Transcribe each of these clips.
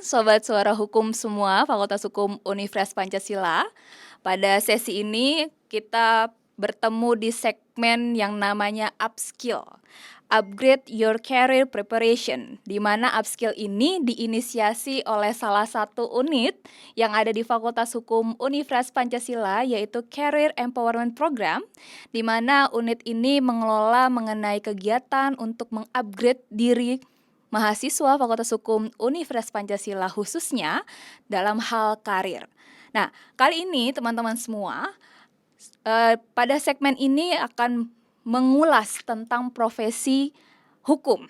Sobat Suara Hukum semua, Fakultas Hukum Universitas Pancasila. Pada sesi ini kita bertemu di segmen yang namanya Upskill, Upgrade Your Career Preparation, di mana upskill ini diinisiasi oleh salah satu unit yang ada di Fakultas Hukum Universitas Pancasila, yaitu Career Empowerment Program, di mana unit ini mengelola mengenai kegiatan untuk mengupgrade diri mahasiswa Fakultas Hukum Universitas Pancasila khususnya dalam hal karir. Nah, kali ini teman-teman semua, pada segmen ini akan mengulas tentang profesi hukum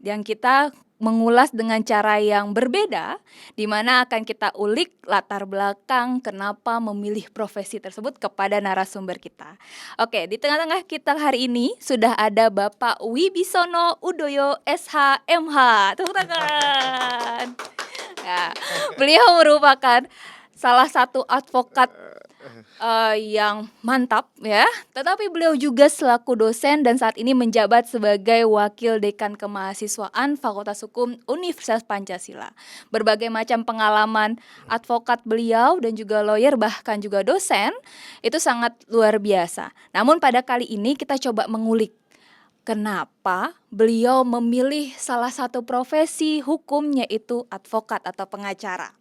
yang kita mengulas dengan cara yang berbeda, di mana akan kita ulik latar belakang kenapa memilih profesi tersebut kepada narasumber kita. Oke, di tengah-tengah kita hari ini sudah ada Bapak Wibisono Udoyo SH.MH. Tepuk tangan. Ya, beliau merupakan salah satu advokat yang mantap ya, tetapi beliau juga selaku dosen dan saat ini menjabat sebagai Wakil Dekan Kemahasiswaan Fakultas Hukum Universitas Pancasila. Berbagai macam pengalaman advokat beliau dan juga lawyer bahkan juga dosen itu sangat luar biasa. Namun pada kali ini kita coba mengulik kenapa beliau memilih salah satu profesi hukum yaitu advokat atau pengacara.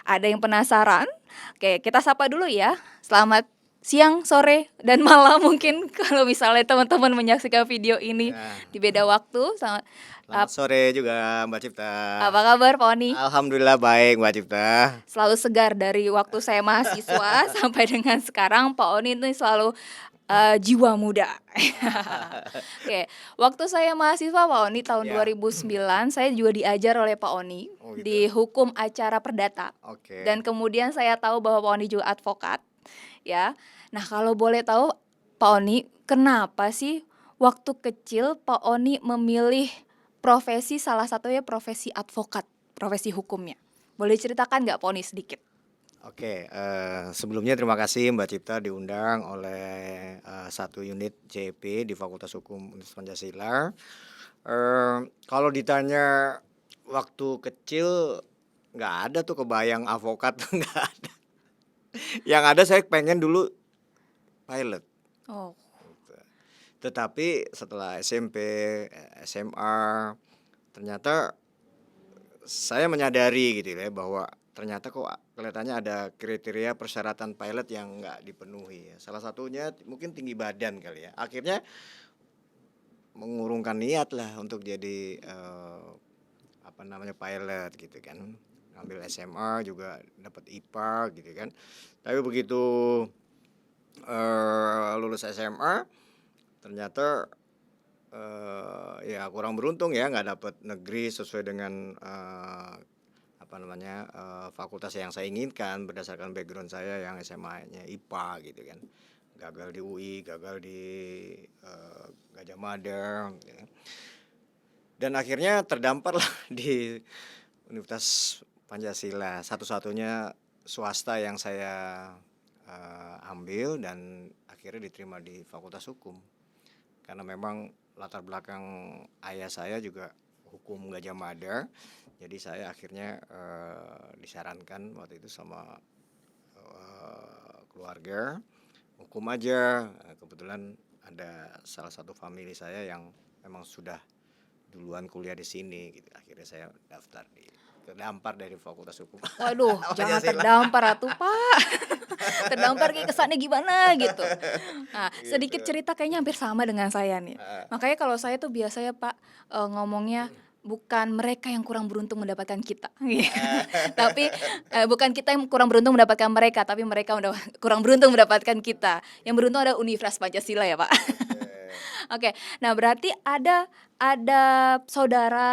Ada yang penasaran? Oke, kita sapa dulu ya. Selamat siang, sore, dan malam mungkin kalau misalnya teman-teman menyaksikan video ini di beda waktu. Selamat sore juga Mbak Cipta. Apa kabar Pak Oni? Alhamdulillah baik Mbak Cipta. Selalu segar dari waktu saya mahasiswa sampai dengan sekarang Pak Oni itu selalu jiwa muda. Oke, waktu saya mahasiswa Pak Oni tahun 2009 saya juga diajar oleh Pak Oni di hukum acara perdata. Dan kemudian saya tahu bahwa Pak Oni juga advokat. Ya. Nah, kalau boleh tahu Pak Oni, kenapa sih waktu kecil Pak Oni memilih profesi salah satunya profesi advokat, profesi hukumnya? Boleh ceritakan nggak Pak Oni sedikit? Oke, sebelumnya terima kasih Mbak Cipta diundang oleh satu unit CEP di Fakultas Hukum Universitas Pancasila. Kalau ditanya waktu kecil nggak ada tuh kebayang avokat, nggak ada. Yang ada saya pengen dulu pilot. Oh. Tetapi setelah SMP, SMA, ternyata saya menyadari gitu ya bahwa ternyata kok kelihatannya ada kriteria persyaratan pilot yang nggak dipenuhi ya. Salah satunya mungkin tinggi badan kali ya. Akhirnya mengurungkan niat lah untuk jadi pilot gitu kan. Ambil SMA juga dapat IPA gitu kan. Tapi begitu lulus SMA ternyata ya kurang beruntung ya, nggak dapat negeri sesuai dengan fakultas yang saya inginkan berdasarkan background saya yang SMA-nya IPA gitu kan. Gagal di UI, gagal di Gajah Mada gitu kan. Dan akhirnya terdampar lah di Universitas Pancasila, satu-satunya swasta yang saya ambil dan akhirnya diterima di Fakultas Hukum. Karena memang latar belakang ayah saya juga hukum Gajah Mada, jadi saya akhirnya disarankan waktu itu sama keluarga hukum aja. Kebetulan ada salah satu family saya yang memang sudah duluan kuliah di sini gitu. Akhirnya saya daftar terdampar dari Fakultas Hukum. Waduh, jangan terdampar atuh Pak. Terdampar kayak kesannya gimana gitu. Nah, sedikit cerita kayaknya hampir sama dengan saya nih. Makanya kalau saya tuh biasanya Pak ngomongnya bukan mereka yang kurang beruntung mendapatkan kita. Tapi bukan kita yang kurang beruntung mendapatkan mereka, tapi mereka kurang beruntung mendapatkan kita. Yang beruntung ada Universitas Pancasila ya Pak. Oke. Nah, berarti ada saudara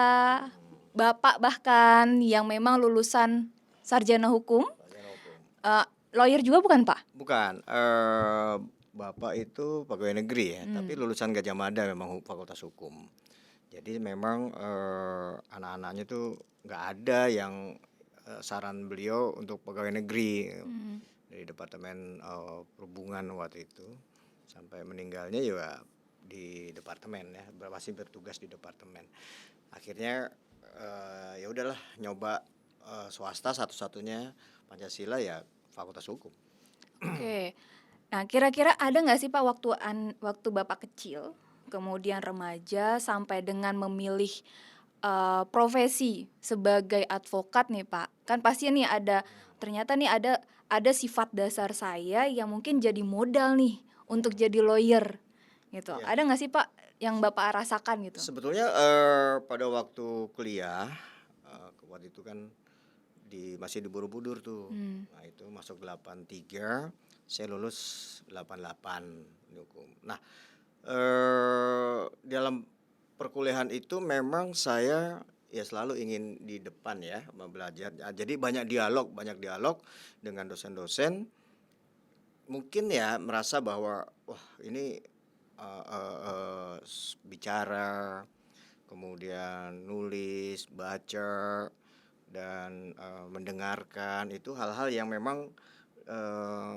Bapak bahkan yang memang lulusan sarjana hukum. Lawyer juga bukan Pak? Bukan, Bapak itu pegawai negeri ya, tapi lulusan Gajah Mada memang Fakultas Hukum. Jadi memang anak-anaknya tuh nggak ada yang saran beliau untuk pegawai negeri dari Departemen Perhubungan waktu itu. Sampai meninggalnya juga di departemen ya, masih bertugas di departemen. Akhirnya ya udahlah nyoba swasta satu-satunya Pancasila ya Fakultas Hukum. Oke. Nah, kira-kira ada nggak sih Pak waktu Bapak kecil, kemudian remaja sampai dengan memilih profesi sebagai advokat nih Pak? Kan pasti nih ternyata nih ada sifat dasar saya yang mungkin jadi modal nih untuk jadi lawyer gitu. Ya, Ada nggak sih Pak yang Bapak rasakan gitu? sebetulnya pada waktu kuliah, waktu itu kan masih di Borobudur tuh. Hmm. Nah, itu masuk 83, saya lulus 88 di hukum. Nah, dalam perkuliahan itu memang saya ya selalu ingin di depan ya belajar. Jadi banyak dialog dengan dosen-dosen. Mungkin ya merasa bahwa wah ini bicara, kemudian nulis, baca, dan mendengarkan itu hal-hal yang memang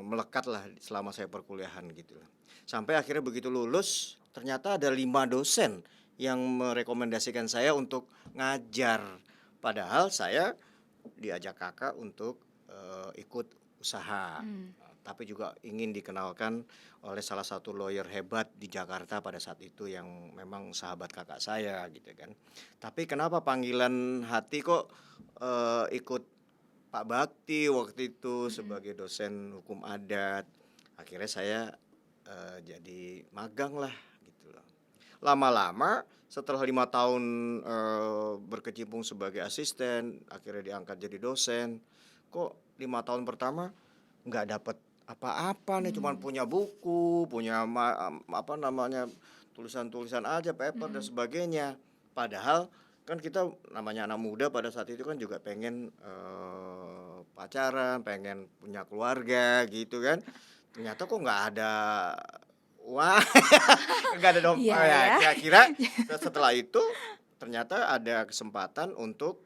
melekat lah selama saya perkuliahan gitu loh. Sampai akhirnya begitu lulus ternyata ada 5 dosen yang merekomendasikan saya untuk ngajar. Padahal saya diajak kakak untuk ikut usaha. Tapi juga ingin dikenalkan oleh salah satu lawyer hebat di Jakarta pada saat itu yang memang sahabat kakak saya gitu kan. Tapi kenapa panggilan hati kok ikut Pak Bakti waktu itu sebagai dosen hukum adat. Akhirnya saya jadi magang lah gitu loh. Lama-lama setelah 5 tahun berkecimpung sebagai asisten, akhirnya diangkat jadi dosen. Kok 5 tahun pertama nggak dapat apa-apa nih, cuman punya buku, punya tulisan-tulisan aja, paper dan sebagainya. Padahal kan kita namanya anak muda pada saat itu kan juga pengen pacaran, pengen punya keluarga gitu kan. Ternyata kok nggak ada wah nggak ada Iya ya. ya. Kira-kira setelah itu ternyata ada kesempatan untuk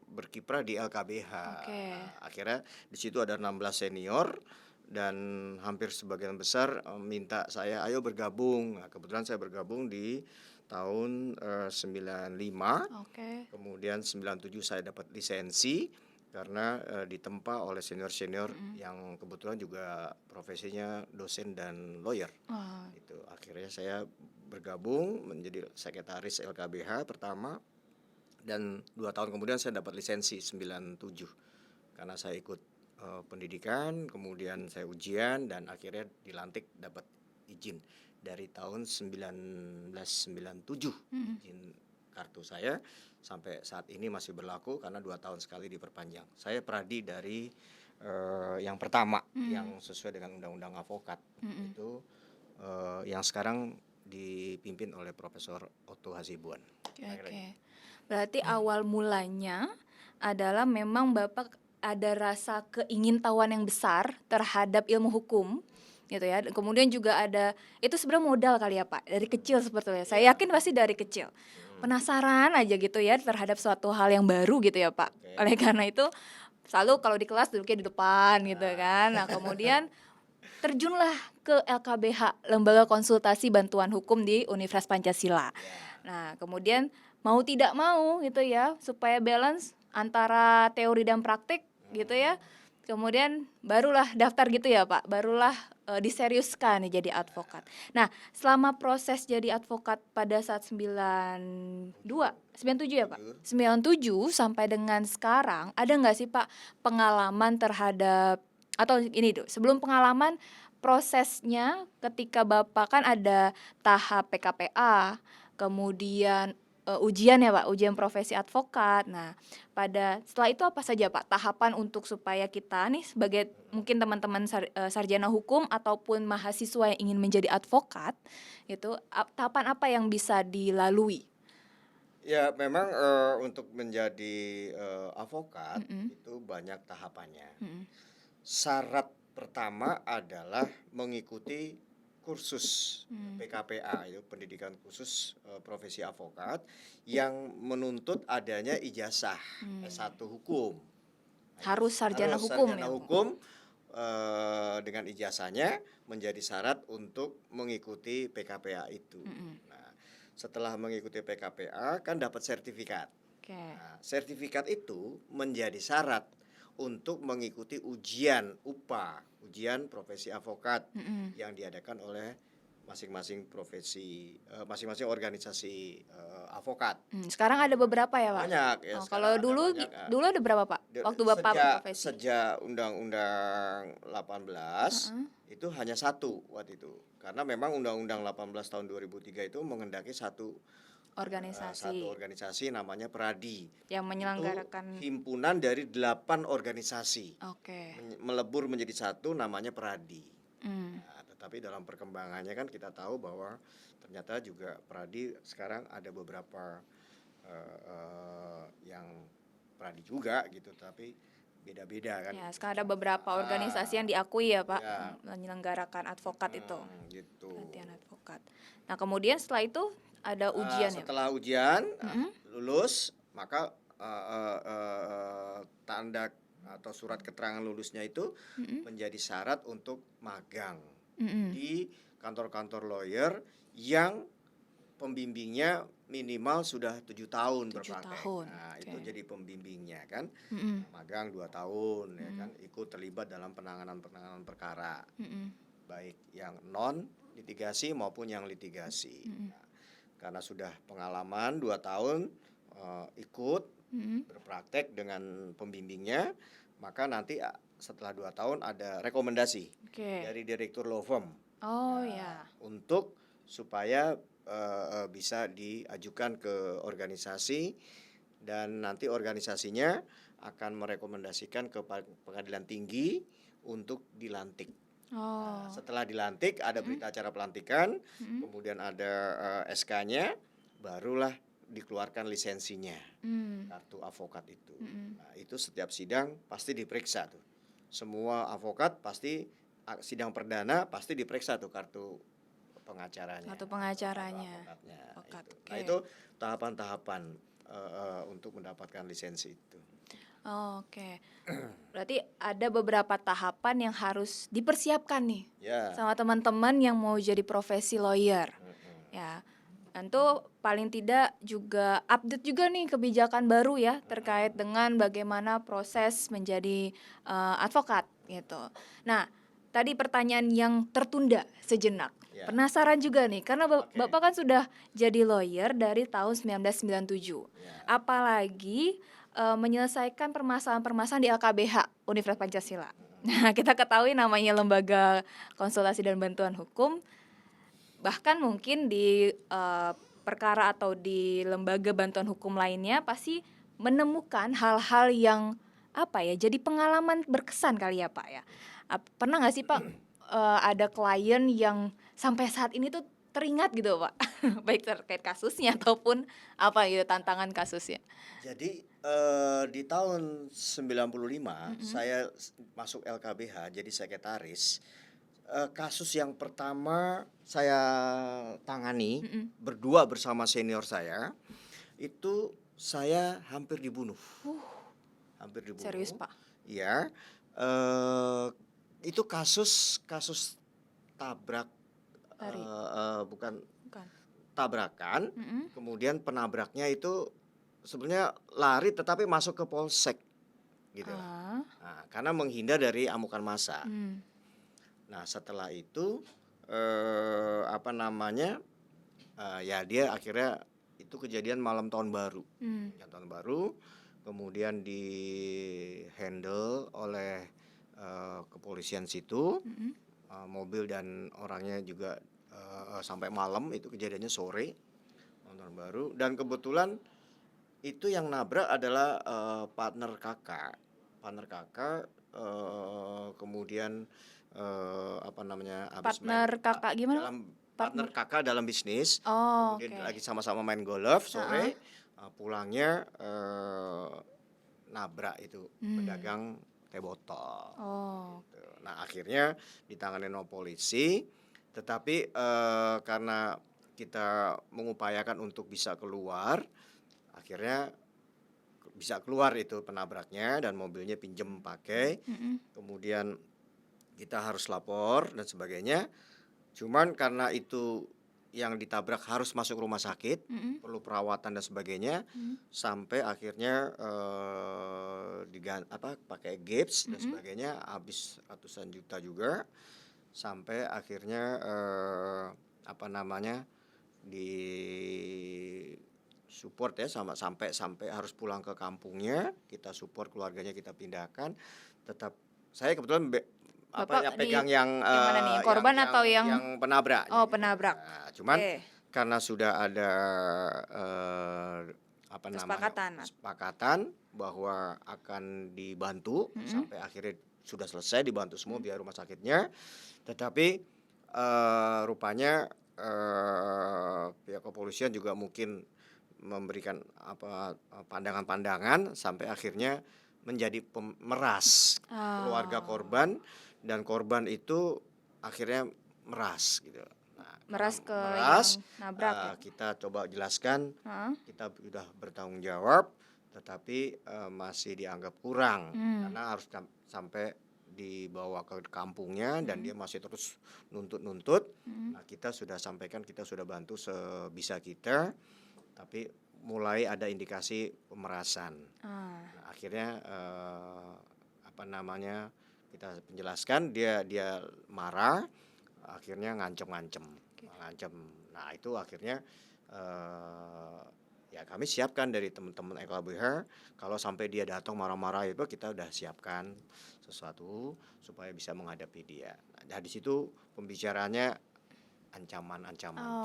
berkiprah di LKBH. Oke. Akhirnya di situ ada 16 senior dan hampir sebagian besar minta saya ayo bergabung. Nah, kebetulan saya bergabung di tahun 95. Oke. Kemudian 97 saya dapat lisensi karena ditempa oleh senior-senior yang kebetulan juga profesinya dosen dan lawyer. Wah. Itu akhirnya saya bergabung menjadi sekretaris LKBH pertama dan 2 tahun kemudian saya dapat lisensi 97 karena saya ikut pendidikan, kemudian saya ujian dan akhirnya dilantik dapat izin dari tahun 1997. Izin kartu saya sampai saat ini masih berlaku karena 2 tahun sekali diperpanjang. Saya pradi dari yang pertama yang sesuai dengan undang-undang advokat itu yang sekarang dipimpin oleh Profesor Otto Hasibuan. Oke. Berarti awal mulanya adalah memang Bapak ada rasa keingintahuan yang besar terhadap ilmu hukum gitu ya. Dan kemudian juga ada itu sebenarnya modal kali ya Pak dari kecil sebetulnya. Saya yakin pasti dari kecil. Penasaran aja gitu ya terhadap suatu hal yang baru gitu ya Pak. Oleh karena itu selalu kalau di kelas duduknya di depan gitu kan. Nah, kemudian terjunlah ke LKBH, Lembaga Konsultasi Bantuan Hukum di Universitas Pancasila. Nah, kemudian mau tidak mau gitu ya, supaya balance antara teori dan praktik gitu ya. Kemudian barulah daftar gitu ya Pak, barulah diseriuskan nih jadi advokat. Nah, selama proses jadi advokat pada saat 97 ya Pak? 97 sampai dengan sekarang, ada nggak sih Pak pengalaman terhadap atau ini dulu, sebelum pengalaman prosesnya ketika Bapak kan ada tahap PKPA, kemudian ujian ya Pak, ujian profesi advokat. Nah, setelah itu apa saja Pak tahapan untuk supaya kita nih sebagai mungkin teman-teman sarjana hukum ataupun mahasiswa yang ingin menjadi advokat, itu tahapan apa yang bisa dilalui? Ya memang untuk menjadi advokat itu banyak tahapannya. Syarat pertama adalah mengikuti kursus PKPA, itu pendidikan khusus profesi advokat yang menuntut adanya ijazah S1 hukum. Harus sarjana hukum sarjana ya? hukum dengan ijazahnya menjadi syarat untuk mengikuti PKPA itu. Nah, setelah mengikuti PKPA kan dapat sertifikat. Oke. Nah, sertifikat itu menjadi syarat untuk mengikuti ujian UPA, ujian profesi advokat Mm-mm. yang diadakan oleh masing-masing profesi, masing-masing organisasi advokat. Sekarang ada beberapa ya, Pak? Banyak ya, Oh, sekarang kalau ada dulu banyak. dulu ada berapa, Pak? Waktu Bapak Sejak berprofesi? sejak Undang-Undang 18 Heeh. itu hanya satu waktu itu. Karena memang Undang-Undang 18 tahun 2003 itu menghendaki satu Organisasi organisasi namanya Pradi. yang Itu menyelenggarakan. himpunan dari 8 organisasi Oke. melebur menjadi satu namanya Pradi. Hmm. Nah, tetapi dalam perkembangannya kan kita tahu bahwa ternyata juga Pradi sekarang ada beberapa yang Pradi juga gitu, tapi beda-beda kan. Ya, sekarang ada beberapa organisasi yang diakui ya, Pak, menyelenggarakan advokat itu. Gitu. Pelatihan advokat. Nah, kemudian setelah itu ada ujian ya, Pak? Setelah ujian lulus, maka tanda atau surat keterangan lulusnya itu menjadi syarat untuk magang di kantor-kantor lawyer yang pembimbingnya minimal sudah 7 tahun 7 berpraktek. tahun. Nah, Oke. itu jadi pembimbingnya kan. Mm-mm. Magang 2 tahun ya kan, ikut terlibat dalam penanganan perkara. Mm-mm. Baik yang non litigasi maupun yang litigasi. Nah, karena sudah pengalaman 2 tahun ikut berpraktek dengan pembimbingnya, maka nanti setelah 2 tahun ada rekomendasi Oke. dari direktur law firm. Oh ya. Untuk supaya bisa diajukan ke organisasi dan nanti organisasinya akan merekomendasikan ke pengadilan tinggi untuk dilantik. Oh. Nah, setelah dilantik ada berita acara pelantikan, kemudian ada SK-nya, barulah dikeluarkan lisensinya, kartu advokat itu. Nah, itu setiap sidang pasti diperiksa tuh. Semua advokat pasti sidang perdana pasti diperiksa tuh kartu pengacaranya. Kartu pengacaranya. Advokat. Itu. Nah, itu tahapan-tahapan untuk mendapatkan lisensi itu. Oh, oke. Berarti ada beberapa tahapan yang harus dipersiapkan nih sama teman-teman yang mau jadi profesi lawyer. Ya, tentu paling tidak juga update juga nih kebijakan baru ya terkait dengan bagaimana proses menjadi advokat gitu. Nah, tadi pertanyaan yang tertunda sejenak. Penasaran juga nih karena Bapak kan sudah jadi lawyer dari tahun 1997. Apalagi menyelesaikan permasalahan-permasalahan di LKBH Universitas Pancasila. Nah, kita ketahui namanya Lembaga Konsultasi dan Bantuan Hukum. Bahkan mungkin di perkara atau di lembaga bantuan hukum lainnya pasti menemukan hal-hal yang jadi pengalaman berkesan kali ya, Pak ya. Pernah nggak sih, Pak, ada klien yang sampai saat ini tuh teringat gitu, Pak? Baik terkait kasusnya ataupun tantangan kasusnya. Jadi di tahun 95 saya masuk LKBH jadi sekretaris. Kasus yang pertama saya tangani berdua bersama senior saya, itu saya hampir dibunuh. Hampir dibunuh. Serius, Pak? Iya. Itu kasus tabrak, bukan tabrakan. Kemudian penabraknya itu sebenarnya lari tetapi masuk ke polsek gitu. Nah, karena menghindar dari amukan massa. Nah, setelah itu ya dia akhirnya itu kejadian malam tahun baru. Tahun baru, kemudian di handle oleh kepolisian situ, mobil dan orangnya juga sampai malam, itu kejadiannya sore tahun baru, dan kebetulan itu yang nabrak adalah partner kakak, kemudian partner kakak gimana? Partner kakak dalam bisnis, Oh, kemudian lagi sama-sama main golf sore, pulangnya nabrak itu pedagang teh botol. Gitu. Nah, akhirnya ditangani oleh polisi, tetapi karena kita mengupayakan untuk bisa keluar, akhirnya bisa keluar itu penabraknya dan mobilnya pinjem pakai. Kemudian kita harus lapor dan sebagainya. Cuman karena itu yang ditabrak harus masuk rumah sakit, perlu perawatan dan sebagainya, sampai akhirnya pakai gips dan sebagainya, habis ratusan juta juga, sampai akhirnya di support ya, sampai harus pulang ke kampungnya, kita support keluarganya, kita pindahkan. Tetap saya kebetulan Bapak pegang nih yang yang mana nih? Yang korban atau yang penabraknya Oh, gitu. penabrak. Nah, cuman Oke. karena sudah ada kesepakatan bahwa akan dibantu sampai akhirnya sudah selesai, dibantu semua biaya rumah sakitnya, tetapi rupanya pihak kepolisian juga mungkin memberikan pandangan-pandangan sampai akhirnya menjadi meras keluarga korban, dan korban itu akhirnya meras gitu. Nah, Meras ke meras, yang nabrak ya? kita coba jelaskan, Heeh. kita sudah bertanggung jawab, tetapi masih dianggap kurang karena harus sampai dibawa ke kampungnya dan dia masih terus nuntut. Nah, kita sudah sampaikan, kita sudah bantu sebisa kita, tapi mulai ada indikasi pemerasan. Nah, akhirnya kita penjelaskan, dia marah, akhirnya ngancem. Nah, itu akhirnya ya kami siapkan dari teman-teman LKBH, kalau sampai dia datang marah-marah itu kita udah siapkan sesuatu supaya bisa menghadapi dia. Nah, di situ pembicaraannya ancaman,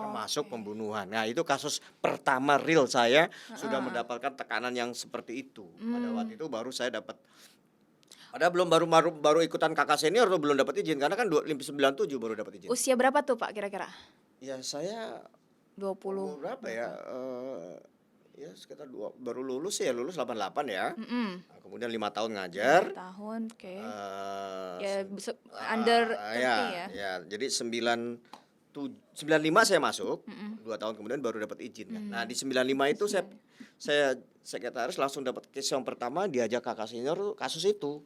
termasuk pembunuhan. Nah, itu kasus pertama real saya sudah mendapatkan tekanan yang seperti itu. Pada waktu itu baru saya dapat. Padahal baru ikutan kakak senior tuh, belum dapat izin karena kan 97 baru dapat izin. Usia berapa tuh Pak kira-kira? Ya saya 20 berapa ya? Ya sekitar baru lulus 88 ya. Nah, kemudian 5 tahun ngajar. 5 tahun, oke. Ya, Under 30 ya? Ya, jadi 95 saya masuk, 2 tahun kemudian baru dapat izin kan. Nah, di 95 itu saya sekretaris langsung dapat case yang pertama, diajak kakak senior tuh kasus itu.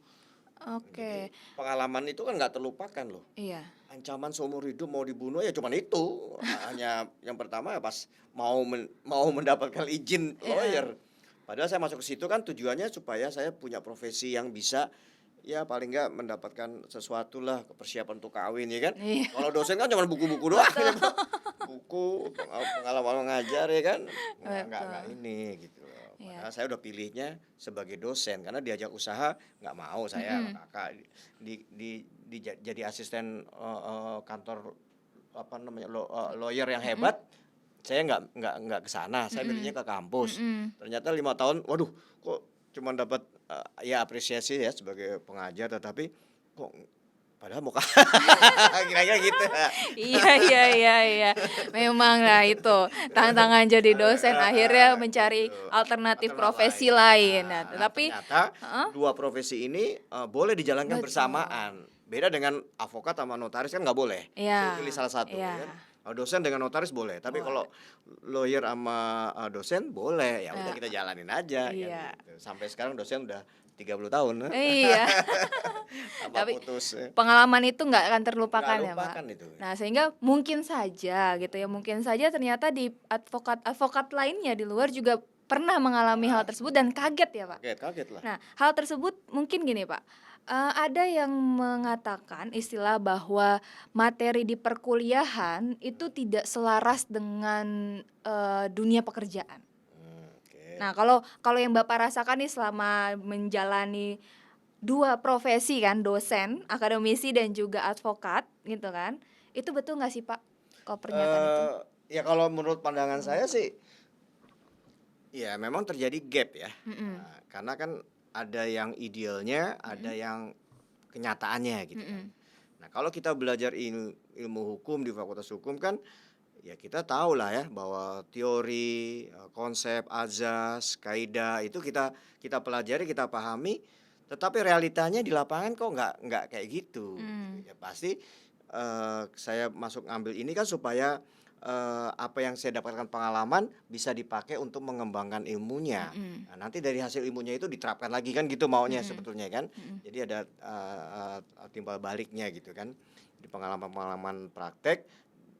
Oke. Jadi, pengalaman itu kan nggak terlupakan loh. Iya. Ancaman seumur hidup, mau dibunuh ya cuman itu. Hanya yang pertama ya pas mau mendapatkan izin lawyer. Padahal saya masuk ke situ kan tujuannya supaya saya punya profesi yang bisa ya paling nggak mendapatkan sesuatu lah, persiapan untuk kawin ya kan. Iya. Kalau dosen kan cuma buku-buku doang ya kan? Buku, pengalaman mengajar ya kan. Nggak ini gitu. Padahal saya udah pilihnya sebagai dosen karena diajak usaha nggak mau saya sama kakak jadi asisten kantor lawyer yang hebat. Saya nggak ke sana, saya milihnya ke kampus. Ternyata 5 tahun, waduh, kok cuma dapat ya apresiasi ya sebagai pengajar, tetapi kok padahal mau kira-kira gitu. Iya. Memang lah itu tantangan jadi dosen, akhirnya mencari alternatif profesi lain. Nah, tetapi ternyata dua profesi ini boleh dijalankan bersamaan. Beda dengan avokat sama notaris kan nggak boleh. Pilih salah satu. Iya. Kan? Dosen dengan notaris boleh, tapi kalau lawyer sama dosen boleh, ya udah kita jalanin aja. Iya. Kan, gitu. Sampai sekarang dosen udah 30 tahun. Iya. Tapi putus. pengalaman itu nggak akan terlupakan ya Pak. Itu. Nah, sehingga mungkin saja ternyata di advokat lainnya di luar juga pernah mengalami hal tersebut dan kaget ya Pak. Kaget lah. Nah, hal tersebut mungkin gini Pak, ada yang mengatakan istilah bahwa materi di perkuliahan itu tidak selaras dengan dunia pekerjaan. Nah, kalau yang Bapak rasakan nih selama menjalani dua profesi kan, dosen, akademisi dan juga advokat gitu kan, itu betul nggak sih Pak kalau pernyataan itu? Ya kalau menurut pandangan saya sih, ya memang terjadi gap ya. Nah, karena kan ada yang idealnya, ada yang kenyataannya gitu kan. Nah, kalau kita belajar ilmu hukum di Fakultas Hukum kan, ya kita tahu lah ya bahwa teori, konsep, azas, kaidah itu kita pelajari, kita pahami, tetapi realitanya di lapangan kok nggak kayak gitu. Ya pasti saya masuk ngambil ini kan supaya apa yang saya dapatkan pengalaman bisa dipakai untuk mengembangkan ilmunya. Nah, nanti dari hasil ilmunya itu diterapkan lagi kan gitu maunya sebetulnya kan. Jadi ada timbal baliknya gitu kan. Di pengalaman-pengalaman praktek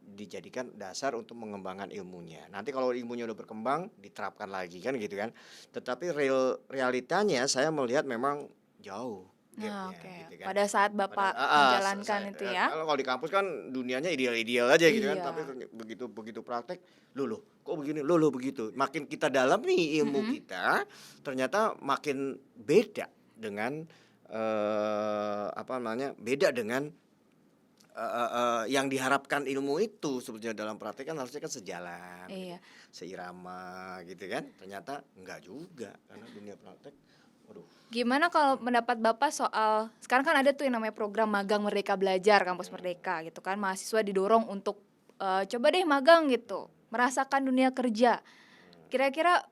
dijadikan dasar untuk mengembangkan ilmunya. Nanti kalau ilmunya udah berkembang diterapkan lagi kan gitu kan. Tetapi realitanya saya melihat memang jauh Nah, gapnya oke. gitu kan. Pada saat Pada Bapak menjalankan saya itu ya? kalau di kampus kan dunianya ideal-ideal aja gitu kan, tapi Iya. begitu begitu praktek, loh kok begini, loh begitu. Makin kita dalam nih ilmu Mhm. kita, ternyata makin beda dengan apa namanya? Beda dengan yang diharapkan ilmu itu sebetulnya dalam praktek kan harusnya kan sejalan gitu, Iya. seirama gitu kan. Ternyata enggak juga karena dunia praktek, waduh. Gimana kalau pendapat Bapak soal sekarang kan ada tuh yang namanya program magang Merdeka Belajar, Kampus Hmm, Merdeka gitu kan. Mahasiswa didorong untuk coba deh magang gitu, merasakan dunia kerja. Kira-kira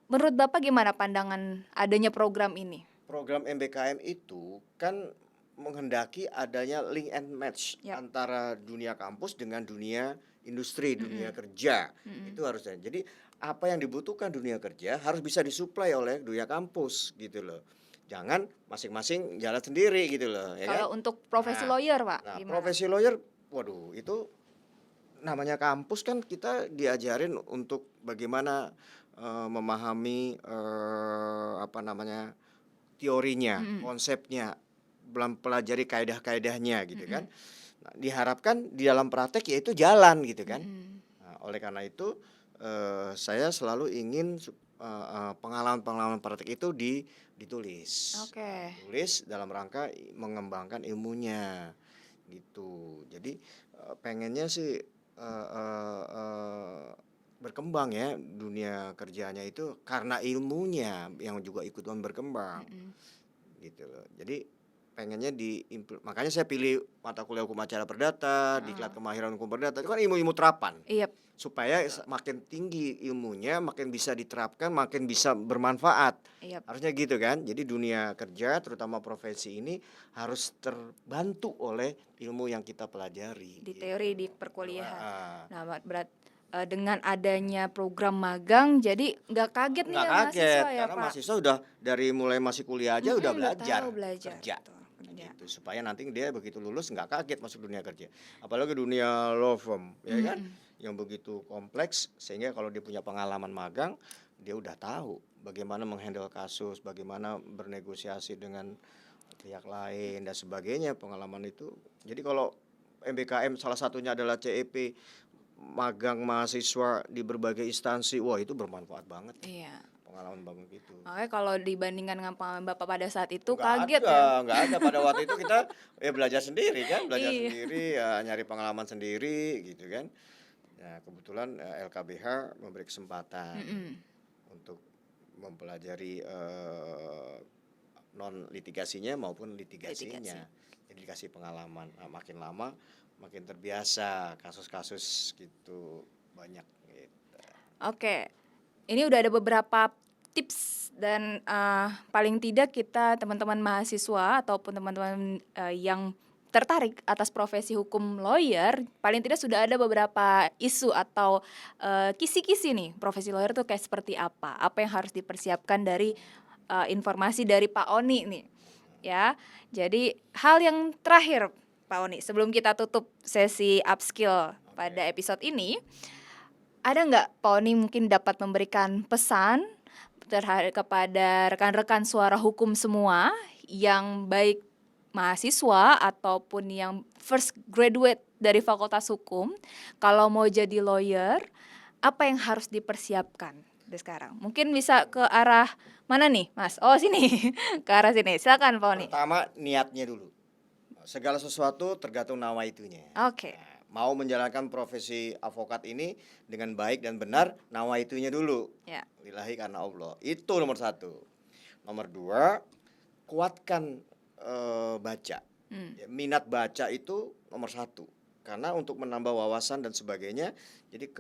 menurut Bapak gimana pandangan adanya program ini? Program MBKM itu kan menghendaki adanya link and match Yap. antara dunia kampus dengan dunia industri, dunia Mhm. kerja. Mhm. Itu harusnya. Jadi apa yang dibutuhkan dunia kerja harus bisa disuplai oleh dunia kampus gitu loh. Jangan masing-masing jalan sendiri gitu loh, ya kan? Kalau untuk profesi Nah, lawyer, Pak, nah gimana? profesi lawyer, waduh itu namanya kampus kan kita diajarin untuk bagaimana memahami apa namanya teorinya, Mhm. konsepnya, belum pelajari kaedah-kaedahnya gitu kan. Mhm. Nah, diharapkan di dalam praktek ya itu jalan gitu kan. Mhm. Nah, oleh karena itu saya selalu ingin pengalaman-pengalaman praktek itu ditulis. Nah, Oke. tulis dalam rangka mengembangkan ilmunya gitu. Jadi pengennya sih berkembang ya dunia kerjanya itu karena ilmunya yang juga ikutan berkembang Mhm. gitu loh. Jadi pengennya makanya saya pilih mata kuliah hukum acara perdata, Heeh. diklat kemahiran hukum perdata itu kan ilmu-ilmu terapan Iya. supaya makin tinggi ilmunya, makin bisa diterapkan, makin bisa bermanfaat. Iya. Harusnya gitu kan. Jadi dunia kerja terutama profesi ini harus terbantu oleh ilmu yang kita pelajari Di gitu. teori di perkuliahan. Ah, Nah, dengan adanya program magang jadi nggak kaget nih nggak ya kaget mahasiswa ya, karena Pak? mahasiswa udah dari mulai masih kuliah aja udah Udah tahu belajar belajar, kerja betul, kerja. gitu supaya nanti dia begitu lulus nggak kaget masuk dunia kerja, apalagi dunia law firm ya kan Mhm. yang begitu kompleks sehingga kalau dia punya pengalaman magang dia udah tahu bagaimana menghandle kasus, bagaimana bernegosiasi dengan pihak lain dan sebagainya pengalaman itu. Jadi kalau MBKM salah satunya adalah CEP magang mahasiswa di berbagai instansi, wah itu bermanfaat banget Iya. pengalaman bangun gitu. Makanya kalau dibandingkan dengan pengalaman Bapak pada saat itu Nggak kaget ada, ya? nggak ada pada waktu itu kita ya belajar sendiri kan, belajar Iya. sendiri ya nyari pengalaman sendiri gitu kan. Nah kebetulan LKBH memberi kesempatan Mhm. untuk mempelajari non litigasinya maupun litigasinya. Litigasi. Jadi dikasih pengalaman. Nah, makin lama makin terbiasa kasus-kasus gitu banyak gitu. Oke. Ini udah ada beberapa tips dan paling tidak kita teman-teman mahasiswa ataupun teman-teman yang tertarik atas profesi hukum lawyer, paling tidak sudah ada beberapa isu atau kisi-kisi nih profesi lawyer tuh kayak seperti apa yang harus dipersiapkan dari informasi dari Pak Oni nih, ya. Jadi hal yang terakhir Pak Oni sebelum kita tutup sesi upskill pada Oke. episode ini, ada nggak Pak Oni mungkin dapat memberikan pesan kepada rekan-rekan suara hukum semua yang baik mahasiswa ataupun yang first graduate dari Fakultas Hukum, kalau mau jadi lawyer, apa yang harus dipersiapkan dari sekarang? Mungkin bisa ke arah mana nih, Mas? Oh, sini. Ke arah sini. Silakan, Pak Oni. Pertama niatnya dulu. Segala sesuatu tergantung nawaitunya. Oke. Nah, mau menjalankan profesi avokat ini dengan baik dan benar, nawaitunya dulu. Ya. Lillahi karena Allah. Itu nomor satu. Nomor dua, kuatkan baca. Hmm. Ya, minat baca itu nomor satu. Karena untuk menambah wawasan dan sebagainya, jadi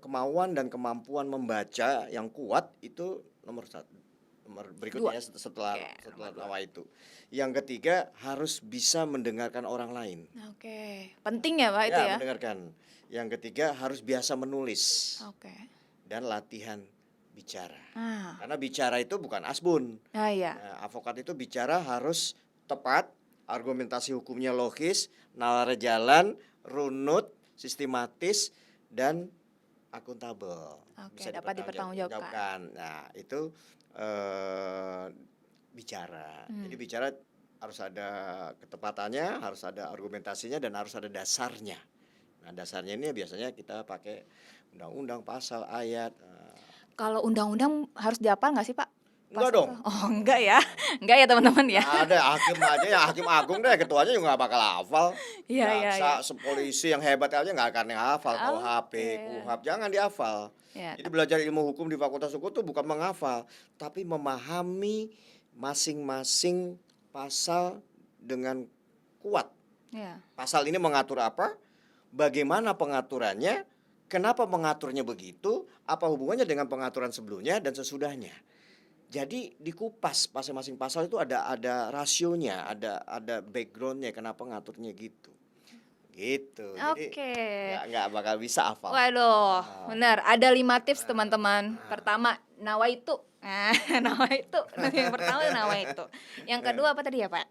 kemauan dan kemampuan membaca yang kuat itu nomor satu. Nomor Dua. berikutnya ya, setelah Oke, setelah nomor dua. nawaitu. Yang ketiga harus bisa mendengarkan orang lain. Oke. Penting ya, Pak, itu ya? Mendengarkan. Yang ketiga harus biasa menulis Oke. dan latihan bicara. Ah. Karena bicara itu bukan asbun. Iya. Nah, avokat itu bicara harus tepat, argumentasi hukumnya logis, nalar jalan, runut, sistematis, dan akuntabel. Oke, dapat dipertanggungjawabkan. Nah, itu bicara. Jadi bicara harus ada ketepatannya, harus ada argumentasinya, dan harus ada dasarnya. Nah, dasarnya ini biasanya kita pakai undang-undang, pasal, ayat. Kalau undang-undang harus dihafal nggak sih, Pak? Enggak Pasal dong. tuh. Oh, enggak ya. Enggak ya, teman-teman ya. Nggak ada hakim aja, ya hakim agung deh, ketuanya juga nggak bakal hafal. Iya, iya, iya. Jaksa, polisi yang hebat aja nggak akan hafal. KUHP, Oke. KUHAP, jangan dihafal. Ya, Jadi belajar ilmu hukum di Fakultas Hukum itu bukan menghafal, tapi memahami masing-masing pasal dengan kuat. ya. Pasal ini mengatur apa? Bagaimana pengaturannya? Kenapa mengaturnya begitu? Apa hubungannya dengan pengaturan sebelumnya dan sesudahnya? Jadi dikupas masing-masing pasal itu ada rasionya, ada backgroundnya, kenapa ngaturnya gitu. Gitu. Jadi Oke. nggak bakal bisa hafal. Waduh, benar. Ada 5 tips, teman-teman. Pertama, nawaitu. Nah, nawaitu. Yang pertama nawaitu. Yang kedua apa tadi ya, Pak?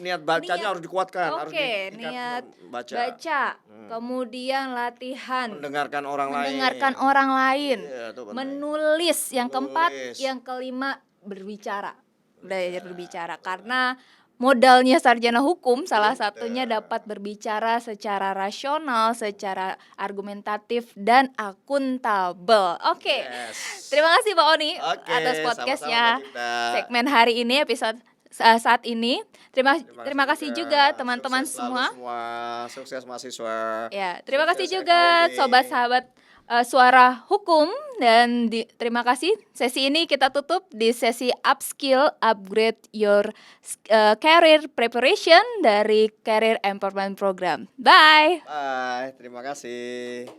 Niat bacanya niat. harus dikuatkan, harus Oke, diikat niat baca. baca. Kemudian latihan. Mendengarkan orang lain. Mendengarkan orang lain. Iya, itu benar. Menulis. Yang keempat, Menulis. yang kelima berbicara. Belajar berbicara karena modalnya sarjana hukum salah satunya dapat berbicara secara rasional, secara argumentatif dan akuntabel. Oke. Yes. Terima kasih Pak Oni Oke, atas sama-sama, podcastnya. Mbak Gita. Segmen hari ini episode saat ini. Terima kasih juga teman-teman Sukses selalu semua. Sukses mahasiswa. Ya, terima kasih Sukses juga ekonomi. sobat sahabat suara hukum dan terima kasih. Sesi ini kita tutup di sesi upskill upgrade your career preparation dari Career Empowerment Program. Bye. Bye, terima kasih.